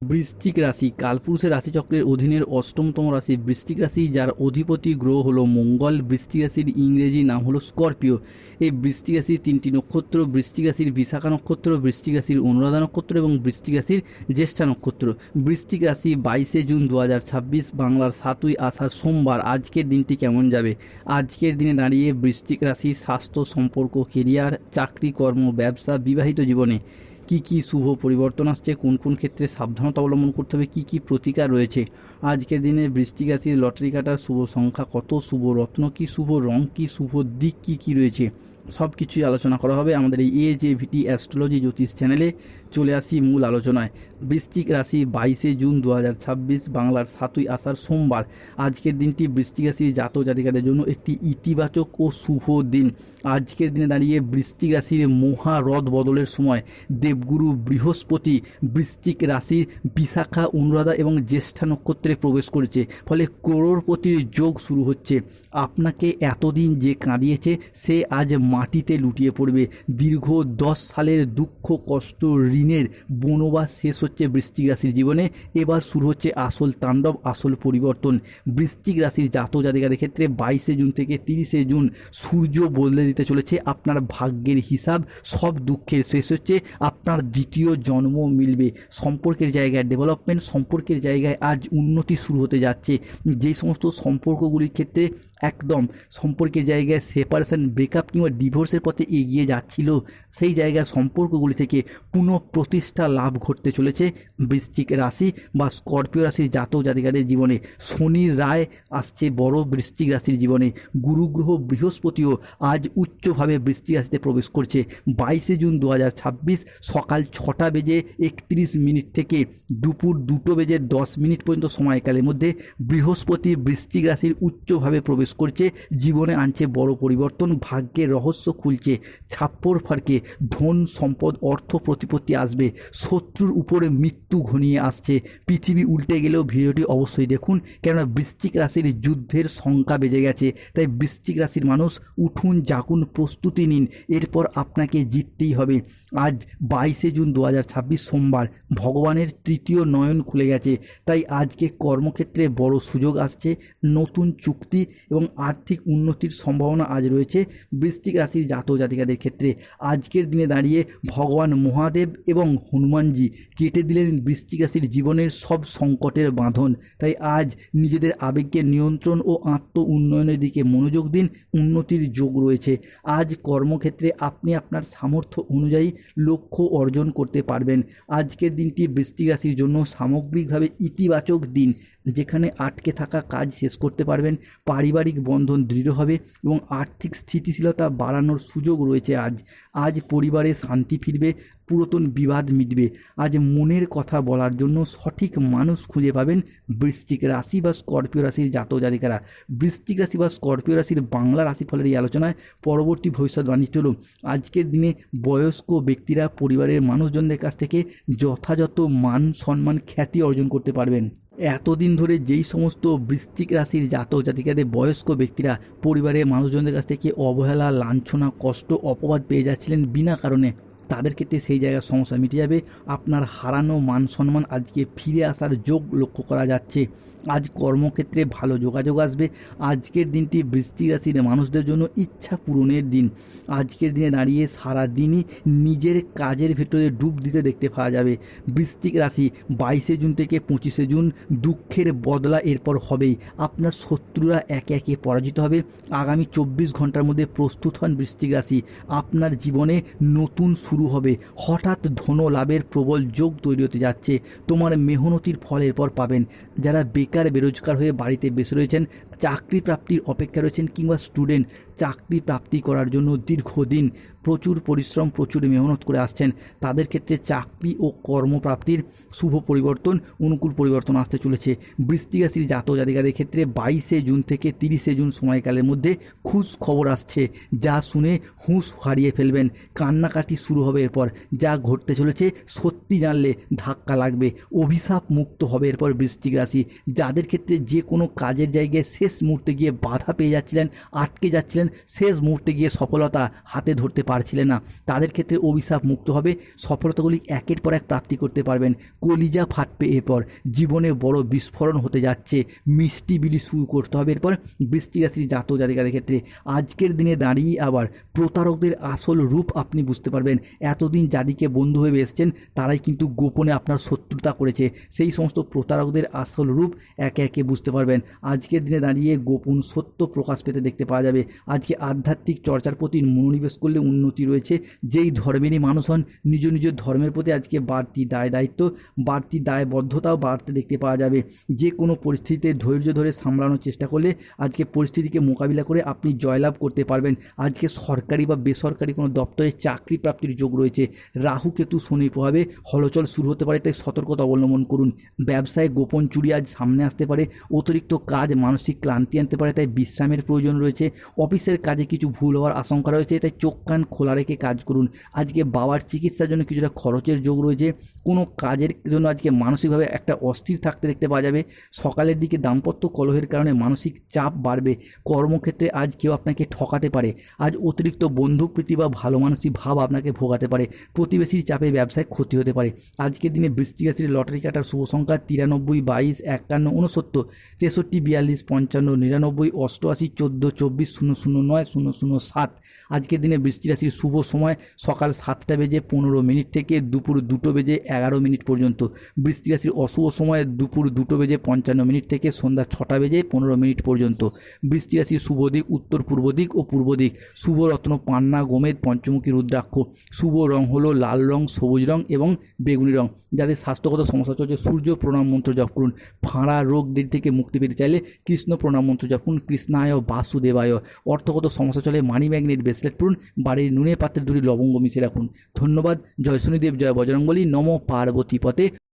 বৃশ্চিক রাশি কালপুরুষের রাশিচক্রের অধীনের অষ্টমতম রাশি বৃশ্চিক রাশি, যার অধিপতি গ্রহ হলো মঙ্গল। বৃশ্চিক রাশির ইংরেজি নাম হলো স্করপিও। এই বৃশ্চিক রাশির তিনটি নক্ষত্র: বৃশ্চিক রাশির বিশাখা নক্ষত্র, বৃশ্চিক রাশির অনুরাধা নক্ষত্র এবং বৃশ্চিক রাশির জ্যেষ্ঠা নক্ষত্র। বৃশ্চিক রাশি 22শে জুন 2026 বাংলার 7ই আষাঢ় সোমবার। আজকের দিনটি কেমন যাবে? আজকের দিনে দাঁড়িয়ে বৃশ্চিক রাশির স্বাস্থ্য, সম্পর্ক, কেরিয়ার, চাকরি, কর্ম, ব্যবসা, বিবাহিত জীবনে কি কি শুভ পরিবর্তন আসছে, কোন কোন ক্ষেত্রে সাবধানতা অবলম্বন করতে হবে, কি কি প্রতিকার রয়েছে। আজকের দিনে বৃশ্চিক রাশির লটারি কাটার শুভ সংখ্যা কত, শুভ রত্ন কি, শুভ রং কি, শুভ দিক কি কি রয়েছে, সব কিছুই আলোচনা করা হবে আমাদের এই AJVT অ্যাস্ট্রোলজি জ্যোতিষ চ্যানেলে। চলে আসি মূল আলোচনায়। বৃশ্চিক রাশি 22শে জুন 2026 বাংলার 7ই আষাঢ় সোমবার। আজকের দিনটি বৃশ্চিক রাশির জাতক জাতিকাদের জন্য একটি ইতিবাচক ও শুভ দিন। আজকের দিনে দাঁড়িয়ে বৃশ্চিক রাশির মহারথ বদলের সময় দেবগুরু বৃহস্পতি বৃশ্চিক রাশির বিশাখা, অনুরাধা এবং জ্যেষ্ঠা নক্ষত্রে প্রবেশ করেছে, ফলে করোড়পতির যোগ শুরু হচ্ছে। আপনাকে এতদিন যে কাঁদিয়েছে সে আজ মাটিতে লুটিয়ে পড়বে। দীর্ঘ 10 সালের দুঃখ, কষ্ট, ঋণের বনবাস শেষ হচ্ছে বৃশ্চিক রাশির জীবনে। এবার শুরু হচ্ছে আসল তাণ্ডব, আসল পরিবর্তন। বৃশ্চিক রাশির জাতক জাতিকাদের ক্ষেত্রে 22শে জুন থেকে 30শে জুন সূর্য বদলে দিতে চলেছে আপনার ভাগ্যের হিসাব। সব দুঃখের শেষ হচ্ছে, আপনার দ্বিতীয় জন্ম মিলবে। সম্পর্কের জায়গায় ডেভেলপমেন্ট, সম্পর্কের জায়গায় আজ উন্নতি শুরু হতে যাচ্ছে। যেই সমস্ত সম্পর্কগুলির ক্ষেত্রে একদম সম্পর্কের জায়গায় সেপারেশন, ব্রেকআপ কিংবা ডিভোর্সের পথে এগিয়ে যাচ্ছিল, সেই জায়গার সম্পর্কগুলি থেকে পুনঃপ্রতিষ্ঠা লাভ ঘটতে চলেছে বৃশ্চিক রাশি বা স্করপিও রাশির জাতক জাতিকাদের জীবনে। শনির রায় আসছে বড় বৃশ্চিক রাশির জীবনে। গুরুগ্রহ বৃহস্পতিও আজ উচ্চভাবে বৃশ্চিক রাশিতে প্রবেশ করছে। 22শে জুন 2026 সকাল 6:31 থেকে দুপুর 2:10 পর্যন্ত সময়কালের মধ্যে বৃহস্পতি বৃশ্চিক রাশির উচ্চভাবে প্রবেশ করছে। জীবনে আনছে বড় পরিবর্তন, ভাগ্যের রহস্য খুলছে। ছাপ্পর ফারকে ধন, সম্পদ, অর্থ প্রতিপত্তি আসবে। শত্রুর উপরে মৃত্যু ঘনিয়ে আসছে। পৃথিবী উল্টে গেলেও ভিডিওটি অবশ্যই দেখুন, কেননা বৃশ্চিক রাশির যুদ্ধের সংখ্যা বেজে গেছে। তাই বৃশ্চিক রাশির মানুষ উঠুন, জাগুন, প্রস্তুতি নিন, এরপর আপনাকে জিততেই হবে। আজ 22শে জুন 2026 সোমবার, ভগবানের তৃতীয় নয়ন খুলে গেছে। তাই আজকে কর্মক্ষেত্রে বড় সুযোগ আসছে, নতুন চুক্তি এবং আর্থিক উন্নতির সম্ভাবনা আজ রয়েছে বৃশ্চিক রাশির জাতক জাতিকাদের ক্ষেত্রে। আজকের দিনে দাঁড়িয়ে ভগবান মহাদেব এবং হনুমানজি কেটে দিলেন বৃশ্চিক রাশির জীবনের সব সংকটের বাঁধন। তাই আজ নিজেদের আবেগকে নিয়ন্ত্রণ ও আত্ম উন্নয়নের দিকে মনোযোগ দিন, উন্নতির যোগ রয়েছে। আজ কর্মক্ষেত্রে আপনি আপনার সামর্থ্য অনুযায়ী লক্ষ্য অর্জন করতে পারবেন। আজকের দিনটি বৃশ্চিক রাশির জন্য সামগ্রিকভাবে ইতিবাচক দিন, যেখানে আটকে থাকা কাজ শেষ করতে পারবেন, পারিবারিক বন্ধন দৃঢ় হবে এবং আর্থিক স্থিতিশীলতা বাড়ানোর সুযোগ রয়েছে। আজ পরিবারে শান্তি ফিরবে, পুরাতন বিবাদ মিটবে। আজ মনের কথা বলার জন্য সঠিক মানুষ খুঁজে পাবেন বৃশ্চিক রাশি বা স্করপিও রাশির জাতক জাতিকারা। বৃশ্চিক রাশি বা স্করপিও রাশির বাংলা রাশিফলের এই আলোচনায় পরবর্তী ভবিষ্যৎবাণীটি হলো, আজকের দিনে বয়স্ক ব্যক্তিরা পরিবারের মানুষজনদের কাছ থেকে যথাযথ মান, সম্মান, খ্যাতি অর্জন করতে পারবেন। এতদিন ধরে যেই সমস্ত বৃশ্চিক রাশির জাতক জাতিকাদের বয়স্ক ব্যক্তিরা পরিবারের মানুষজনদের কাছ থেকে অবহেলা, লাঞ্ছনা, কষ্ট, অপবাদ পেয়ে যাচ্ছিলেন বিনা কারণে, তাদের ক্ষেত্রে সেই জায়গার সমস্যা মিটে যাবে। আপনার হারানো মান সম্মান আজকে ফিরে আসার যোগ লক্ষ্য করা যাচ্ছে। আজ কর্মক্ষেত্রে ভালো যোগাযোগ আসবে। আজকের দিনটি বৃশ্চিক রাশির মানুষদের জন্য ইচ্ছা পূরণের দিন। আজকের দিনে দাঁড়িয়ে সারা দিনই নিজের কাজের ভেতরে ডুব দিতে দেখতে পাওয়া যাবে। বৃশ্চিক রাশি 22শে জুন থেকে 25শে জুন দুঃখের বদলা এরপর হবেই। আপনার শত্রুরা একে একে পরাজিত হবে। আগামী 24 ঘন্টার মধ্যে প্রস্তুত হন বৃশ্চিক রাশি। আপনার জীবনে নতুন শুরু হবে। হঠাৎ ধন লাভের প্রবল যোগ তৈরি হতে যাচ্ছে। তোমার মেহনতির ফল এরপর পাবেন। যারা বেকার বেরোজগার হয়ে বাড়িতে বসে রয়েছেন, চাকরি প্রাপ্তির অপেক্ষা রয়েছেন, কিংবা স্টুডেন্ট চাকরি প্রাপ্তি করার জন্য দীর্ঘদিন প্রচুর পরিশ্রম, প্রচুর মেহনত করে আসছেন, তাদের ক্ষেত্রে চাকরি ও কর্মপ্রাপ্তির শুভ পরিবর্তন, অনুকূল পরিবর্তন আসতে চলেছে। বৃশ্চিক রাশির জাতক জাতিকাদের ক্ষেত্রে 22শে জুন থেকে 30শে জুন সময়কালের মধ্যে খুশ খবর আসছে, যা শুনে হুঁশ হারিয়ে ফেলবেন। কান্নাকাটি শুরু হবে এরপর। যা ঘটতে চলেছে সত্যি জানলে ধাক্কা লাগবে। অভিশাপ মুক্ত হবে এরপর বৃশ্চিক রাশি। যাদের ক্ষেত্রে যে কোনো কাজের জায়গায় শেষ শেষ মুহূর্তে গিয়ে বাধা পেয়ে যাচ্ছিলেন, আটকে যাচ্ছিলেন, শেষ মুহূর্তে গিয়ে সফলতা হাতে ধরতে পারছিলেন না, তাদের ক্ষেত্রে অভিশাপ মুক্ত হবে, সফলতাগুলি একের পর এক প্রাপ্তি করতে পারবেন। কলিজা ফাটবে এরপর, জীবনে বড় বিস্ফোরণ হতে যাচ্ছে, মিষ্টি বিলি শুরু করতে হবে এরপর বৃশ্চিক রাশির জাতক জাতিকাদের ক্ষেত্রে। আজকের দিনে দাঁড়িয়ে আবার প্রতারকদের আসল রূপ আপনি বুঝতে পারবেন। এতদিন যাদিকে বন্ধু হয়ে এসেছেন তারাই কিন্তু গোপনে আপনার শত্রুতা করেছে, সেই সমস্ত প্রতারকদের আসল রূপ একে একে বুঝতে পারবেন। আজকের দিনে দাঁড়িয়ে গোপন সত্য প্রকাশ পেতে দেখতে পাওয়া যাবে। আজকে আধ্যাত্মিক চর্চার প্রতি মনোনিবেশ করলে উন্নতি রয়েছে। যেই ধর্মেরই মানুষ হন, নিজ নিজ ধর্মের প্রতি আজকে বাড়তি দায়িত্ব, বাড়তি দায়বদ্ধতাও বাড়তে দেখতে পাওয়া যাবে। যে কোনো পরিস্থিতিতে ধৈর্য ধরে সামলানোর চেষ্টা করলে আজকে পরিস্থিতিকে মোকাবিলা করে আপনি জয়লাভ করতে পারবেন। আজকে সরকারি বা বেসরকারি কোনো দপ্তরে চাকরি প্রাপ্তির যোগ রয়েছে। রাহু কেতু শনির প্রভাবে হলচল শুরু হতে পারে, তাই সতর্কতা অবলম্বন করুন। ব্যবসায় গোপন চুরি আজ সামনে আসতে পারে। অতিরিক্ত কাজ মানসিক ক্লান্তি আনতে পারে, তাই বিশ্রামের প্রয়োজন রয়েছে। অফিসের কাজে কিছু ভুল হওয়ার আশঙ্কা রয়েছে, তাই চোখ কান খোলা রেখে কাজ করুন। আজকে বাবার চিকিৎসার জন্য কিছুটা খরচের যোগ রয়েছে। কোনো কাজের জন্য আজকে মানসিকভাবে একটা অস্থির থাকতে দেখতে পাওয়া যাবে। সকালের দিকে দাম্পত্য কলহের কারণে মানসিক চাপ বাড়বে। কর্মক্ষেত্রে আজ কেউ আপনাকে ঠকাতে পারে। আজ অতিরিক্ত বন্ধুপ্রীতি বা ভালো মানসিক ভাব আপনাকে ভোগাতে পারে। প্রতিবেশীর চাপে ব্যবসায় ক্ষতি হতে পারে। আজকের দিনে বৃশ্চিক রাশির লটারি কাটার শুভ সংখ্যা 93, 22, 51, 69, 63, 42, 55, 99, 88, 14, 24, 009, 007। আজকের দিনে বৃশ্চিক রাশির শুভ সময় সকাল 7:15 থেকে দুপুর 2:11 পর্যন্ত। বৃশ্চিক রাশির অশুভ সময় দুপুর 2:55 থেকে সন্ধ্যা 6:15 পর্যন্ত। বৃশ্চিক রাশির শুভ দিক উত্তর পূর্ব দিক ও পূর্ব দিক। শুভ রত্ন পান্না, গোমেদ, পঞ্চমুখী রুদ্রাক্ষ। শুভ রং হলো লাল রং, সবুজ রং এবং বেগুনি রং। যাদের স্বাস্থ্যগত সমস্যা চলছে সূর্য প্রণাম মন্ত্র জপ করুন। ফাঁড়া রোগ থেকে মুক্তি পেতে চাইলে কৃষ্ণ প্রণাম মন্ত্র জপ করুন। কৃষ্ণায় বাসুদেবায়। অর্থগত সমস্যা চলে মানি ম্যাগনেট ব্রেসলেট পড়ুন। বাড়ির নুনে পাত্রে 2টি লবঙ্গ মিশিয়ে রাখুন। ধন্যবাদ। জয় শনিদেব, জয় বজরংবলী, নমো পার্বতী পতে।